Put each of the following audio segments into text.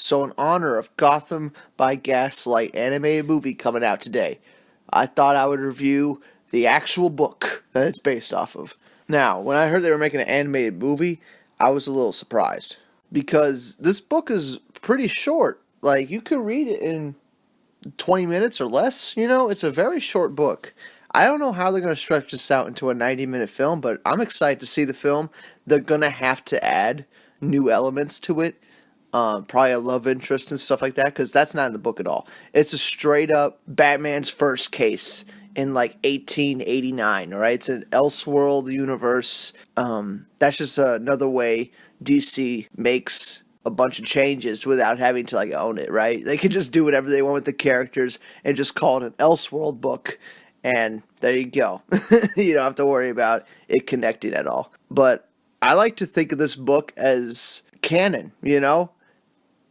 So in honor of Gotham by Gaslight animated movie coming out today, I thought I would review the actual book that it's based off of. Now, when I heard they were making an animated movie, I was a little surprised because this book is pretty short. Like, you could read it in 20 minutes or less, it's a very short book. I don't know how they're going to stretch this out into a 90-minute film, but I'm excited to see the film. They're going to have to add new elements to it. Probably a love interest and stuff like that, because that's not in the book at all. It's a straight up Batman's first case in like 1889, all right? It's an Elseworld universe. That's just another way DC makes a bunch of changes without having to like own it, right? They can just do whatever they want with the characters and just call it an Elseworld book, and there you go. You don't have to worry about it connecting at all. But I like to think of this book as canon,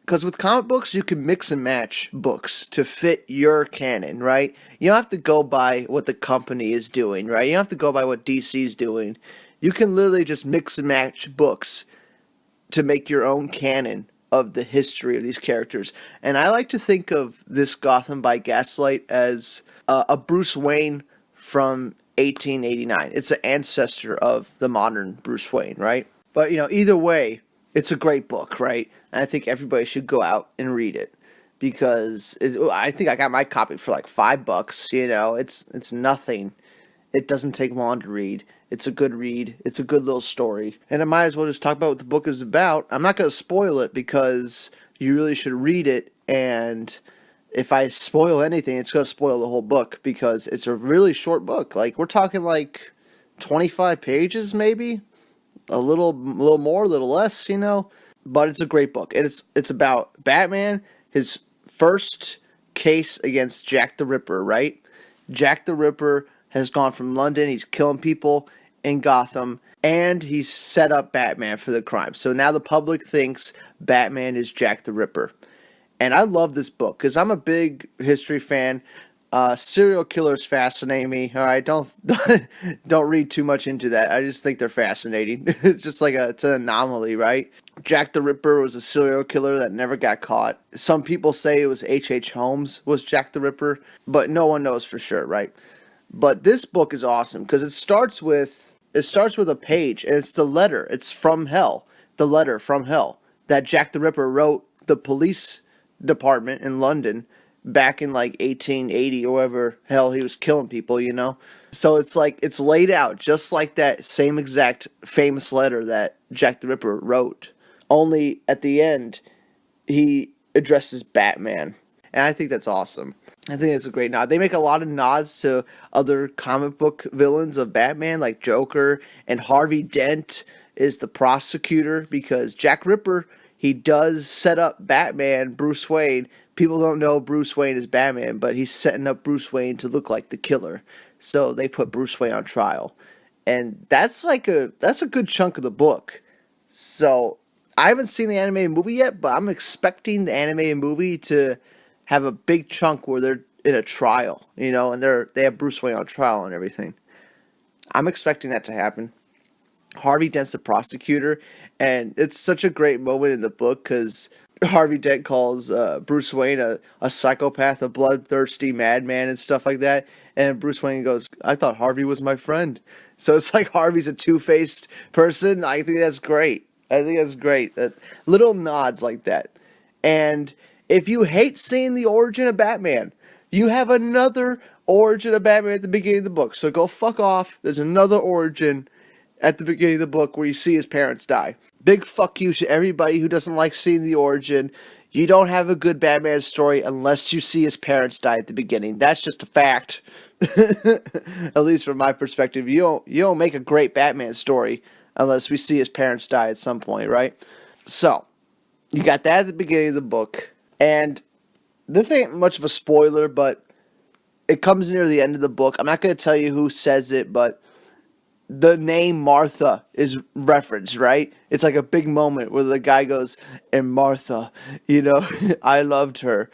because with comic books, you can mix and match books to fit your canon, right? You don't have to go by what the company is doing, right? You don't have to go by what DC's doing. You can literally just mix and match books to make your own canon of the history of these characters. And I like to think of this Gotham by Gaslight as a Bruce Wayne from 1889. It's an ancestor of the modern Bruce Wayne, right? But, either way, it's a great book, right? And I think everybody should go out and read it because I think I got my copy for like $5. It's nothing. It doesn't take long to read. It's a good read. It's a good little story. And I might as well just talk about what the book is about. I'm not going to spoil it because you really should read it. And if I spoil anything, it's going to spoil the whole book because it's a really short book. Like, we're talking like 25 pages maybe. A little more, a little less, but it's a great book. And it's about Batman, his first case against Jack the Ripper, right? Jack the Ripper has gone from London, he's killing people in Gotham, and he's set up Batman for the crime. So now the public thinks Batman is Jack the Ripper. And I love this book because I'm a big history fan. Serial killers fascinate me. All right, don't read too much into that. I just think they're fascinating. It's just like it's an anomaly, right? Jack the Ripper was a serial killer that never got caught. Some people say it was H.H. Holmes was Jack the Ripper, but no one knows for sure, right? But this book is awesome because it starts with a page, and it's the letter. It's from hell, the letter from hell that Jack the Ripper wrote the police department in London back in like 1880 or whatever hell he was killing people, So it's like, it's laid out just like that same exact famous letter that Jack the Ripper wrote. Only at the end, he addresses Batman. And I think that's awesome. I think it's a great nod. They make a lot of nods to other comic book villains of Batman, like Joker, and Harvey Dent is the prosecutor because Jack Ripper, he does set up Batman, Bruce Wayne. People don't know Bruce Wayne is Batman, but he's setting up Bruce Wayne to look like the killer. So they put Bruce Wayne on trial. And that's a good chunk of the book. So I haven't seen the animated movie yet, but I'm expecting the animated movie to have a big chunk where they're in a trial, and they have Bruce Wayne on trial and everything. I'm expecting that to happen. Harvey Dent's the prosecutor, and it's such a great moment in the book because Harvey Dent calls Bruce Wayne a psychopath, a bloodthirsty madman and stuff like that. And Bruce Wayne goes, I thought Harvey was my friend. So it's like Harvey's a two-faced person. I think that's great. That little nods like that. And if you hate seeing the origin of Batman, you have another origin of Batman at the beginning of the book. So go fuck off. There's another origin at the beginning of the book where you see his parents die. Big fuck you to everybody who doesn't like seeing the origin. You don't have a good Batman story unless you see his parents die at the beginning. That's just a fact. At least from my perspective. You don't make a great Batman story unless we see his parents die at some point, right? So, you got that at the beginning of the book. And this ain't much of a spoiler, but it comes near the end of the book. I'm not going to tell you who says it, but the name Martha is referenced, right? It's like a big moment where the guy goes, and Martha, I loved her.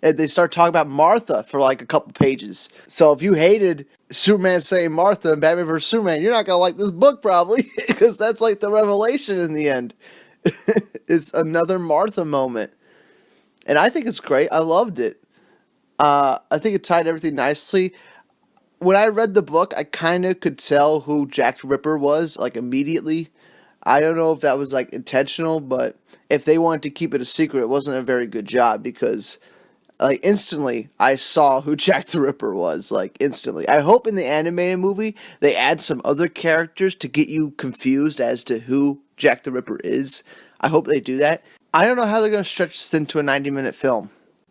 And they start talking about Martha for like a couple pages. So if you hated Superman saying Martha and Batman vs. Superman, you're not going to like this book probably because that's like the revelation in the end. It's another Martha moment. And I think it's great. I loved it. I think it tied everything nicely. When I read the book, I kind of could tell who Jack the Ripper was, like, immediately. I don't know if that was, like, intentional, but if they wanted to keep it a secret, it wasn't a very good job because, like, instantly I saw who Jack the Ripper was, like, instantly. I hope in the animated movie they add some other characters to get you confused as to who Jack the Ripper is. I hope they do that. I don't know how they're going to stretch this into a 90-minute film.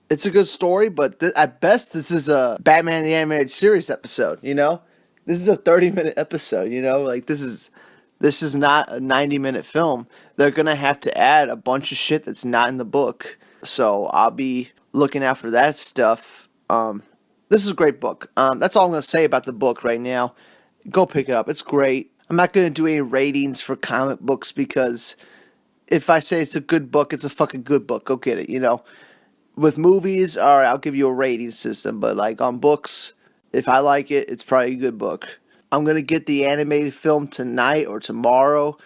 It's a good story, but at best, this is a Batman the Animated Series episode. This is a 30-minute episode. Like this is not a 90-minute film. They're gonna have to add a bunch of shit that's not in the book. So I'll be looking out for that stuff. This is a great book. That's all I'm gonna say about the book right now. Go pick it up. It's great. I'm not gonna do any ratings for comic books because if I say it's a good book, it's a fucking good book. Go get it. With movies, all right, I'll give you a rating system, but like on books, if I like it, it's probably a good book. I'm gonna get the animated film tonight or tomorrow,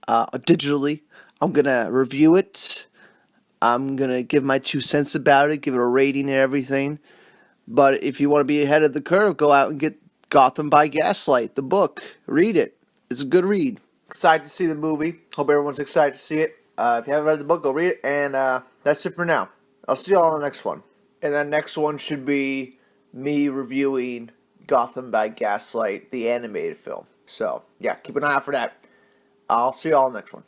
digitally. I'm gonna review it. I'm gonna give my 2 cents about it, give it a rating and everything. But if you want to be ahead of the curve, go out and get Gotham by Gaslight, the book. Read it. It's a good read. Excited to see the movie. Hope everyone's excited to see it. If you haven't read the book, go read it. And that's it for now. I'll see you all on the next one. And that next one should be me reviewing Gotham by Gaslight, the animated film. So, yeah, keep an eye out for that. I'll see you all on the next one.